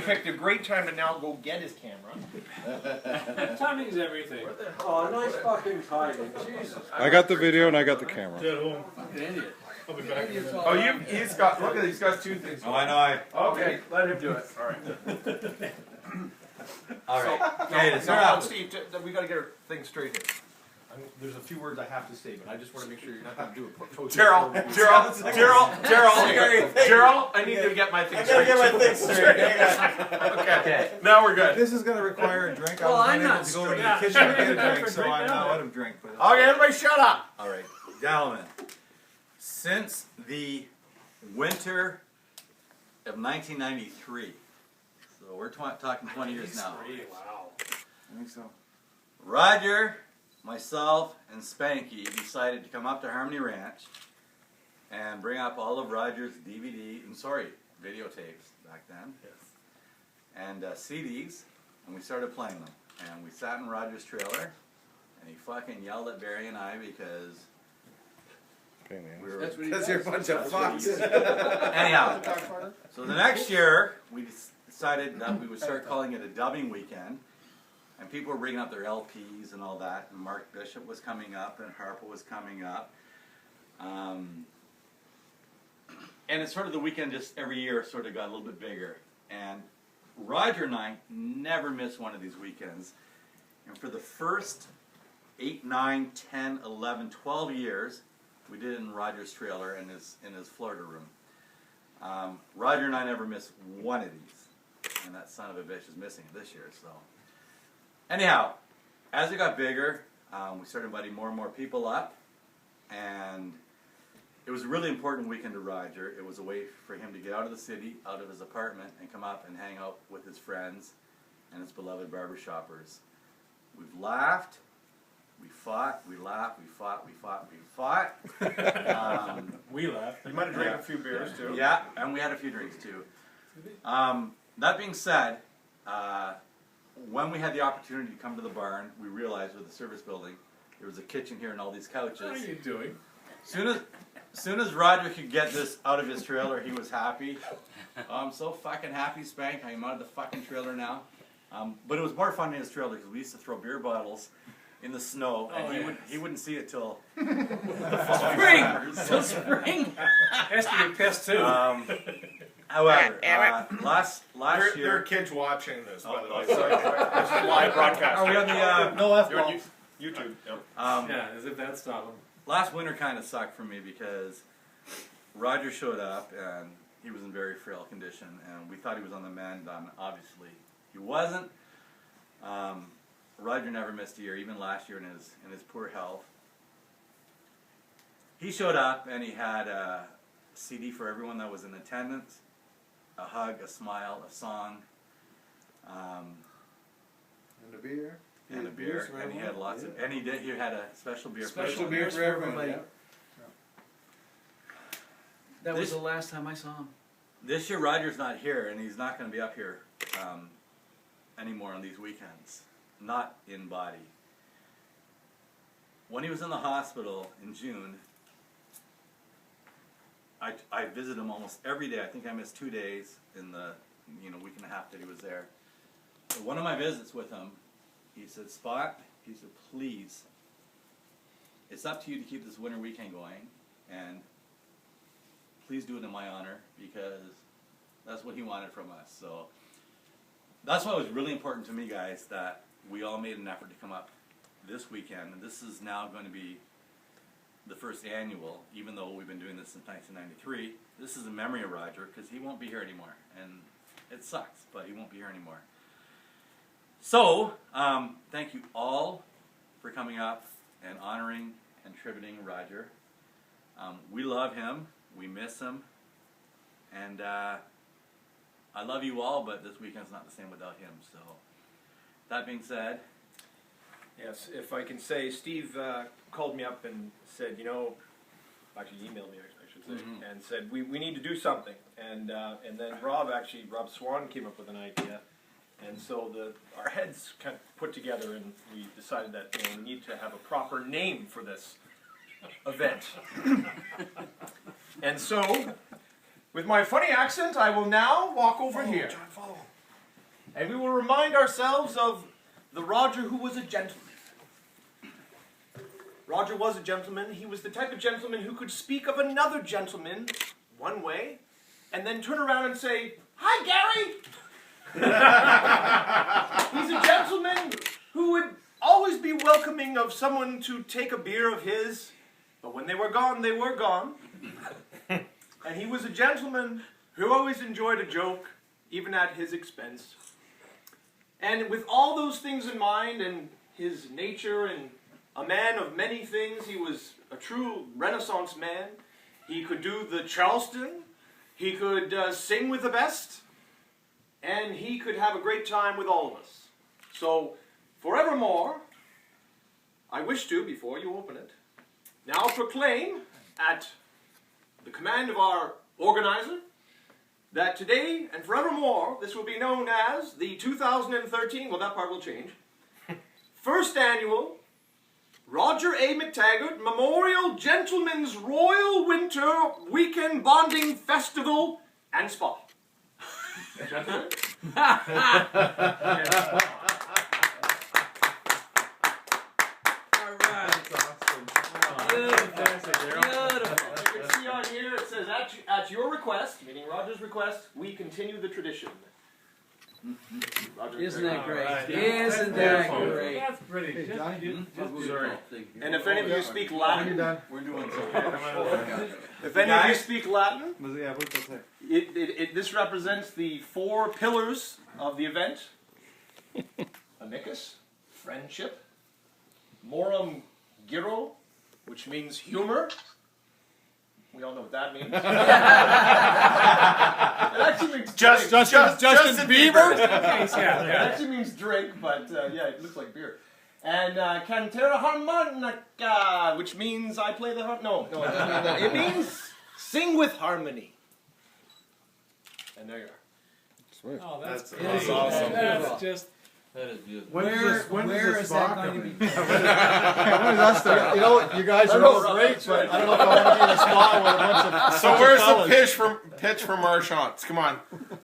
picked a great time to now go get his camera. Timing is everything. Oh, nice fucking timing. Jesus. I got the video and I got the camera. Fucking idiot. Oh, he's got, look at he's got two things. Oh, I know. Okay, let him do it. All right. All right. Okay, to No, start off. Steve, we got to get our thing straight here. There's a few words I have to say, but I just want to make sure you're not going to do it. Daryl, I need to get my thing straight. Okay, now we're good. This is going to require a drink. Well, I I'm was not unable to go into Yeah, the kitchen and get a sure. drink, so I'm not out of drink. But Okay, everybody shut up. All right, gentlemen. Since the winter of 1993, so we're talking 20 years now. Wow. I think so. Rodger, myself, and Spanky decided to come up to Harmony Ranch and bring up all of Rodger's videotapes back then, and CDs, and we started playing them. And we sat in Rodger's trailer, and he fucking yelled at Barry and I because we were... Because you're a bunch of fucks. Anyhow, so the next year, we decided that we would start calling it a dubbing weekend. And people were bringing up their LPs and all that. And Mark Bishop was coming up, and Harper was coming up. And it's sort of the weekend just every year sort of got a little bit bigger. And Rodger and I never missed one of these weekends. And for the first 8, 9, 10, 11, 12 years, we did it in Rodger's trailer in his Florida room. Rodger and I never missed one of these. And that son of a bitch is missing it this year, so... Anyhow, as it got bigger, we started inviting more and more people up, and it was a really important weekend to Rodger. It was a way for him to get out of the city, out of his apartment, and come up and hang out with his friends and his beloved barbershoppers. We've laughed, we fought, we laughed, we fought, we fought, we fought. We laughed. You might have drank a few beers, too. Yeah, and we had a few drinks, too. That being said, when we had the opportunity to come to the barn, we realized with the service building, there was a kitchen here and all these couches. What are you doing? Soon as Rodger could get this out of his trailer, he was happy. I'm so fucking happy, Spank. I'm out of the fucking trailer now. But it was more fun in his trailer because we used to throw beer bottles in the snow, and he wouldn't see it till the fall. Till spring. Has to be pissed too. However, last There are year... kids watching this, by the way. Sorry. This is live broadcast. Are we on the... No F-bombs. YouTube. Yep. Yeah, as if that stopped him. Last winter kind of sucked for me because Rodger showed up and he was in very frail condition, and we thought he was on the mend. Obviously, he wasn't. Rodger never missed a year, even last year in his poor health. He showed up and he had a CD for everyone that was in attendance, a hug, a smile, a song, And a beer. and a beer, and he had lots of, and he had a special beer. Special beer for everybody. That was the last time I saw him. This year, Rodger's not here, and he's not going to be up here anymore on these weekends. Not in body. When he was in the hospital in June, I visited him almost every day. I think I missed 2 days in the week and a half that he was there. But one of my visits with him, he said, Spot, he said, please, it's up to you to keep this winter weekend going, and please do it in my honor, because that's what he wanted from us. So that's why it was really important to me, guys, that we all made an effort to come up this weekend. And this is now going to be the first annual, even though we've been doing this since 1993. This is a memory of Rodger, because he won't be here anymore. And it sucks, but he won't be here anymore. So, thank you all for coming up and honoring and tributing Rodger. We love him. We miss him. And I love you all, but this weekend's not the same without him. So, that being said... Yes, if I can say, Steve called me up and said, actually emailed me, I should say, and said, we need to do something. And then Rob Swan came up with an idea. And so our heads kind of put together, and we decided that we need to have a proper name for this event. And so, with my funny accent, I will now walk over here. John, follow. And we will remind ourselves of the Rodger who was a gentleman. Rodger was a gentleman. He was the type of gentleman who could speak of another gentleman one way, and then turn around and say, "Hi, Gary!" He's a gentleman who would always be welcoming of someone to take a beer of his, but when they were gone, they were gone. And he was a gentleman who always enjoyed a joke, even at his expense. And with all those things in mind, and his nature, and a man of many things, he was a true Renaissance man. He could do the Charleston, he could sing with the best, and he could have a great time with all of us. So, forevermore, I wish to, before you open it, now proclaim at the command of our organizer that today and forevermore this will be known as the 2013, well that part will change, first annual Rodger A. McTaggart Memorial Gentlemen's Royal Winter Weekend Bonding Festival and Spa. Gentlemen? You can see on here it says, at your request, meaning Rodger's request, we continue the tradition. Rodger, Isn't that great? Right. Isn't that great? That's pretty. Hey, Just- Johnny, Sorry. and if any of you speak when you Latin, done? We're doing if any of you speak Latin, Yeah, what's that say? this represents the 4 pillars of the event. Amicus, friendship. Morum giro, which means humor. We all know what that means. It actually means Justin Bieber? It actually means drink, but yeah, it looks like beer. And cantera harmonica, which means I play the harp. No, it doesn't mean that. It means sing with harmony. And there you are. Sweet. Oh, that's That's great. awesome. That's just. Where When's is that going to be? You know, you guys are all great, but I don't know if I want to be in a spot with a bunch of. So where's the pitch from Marchands? Come on.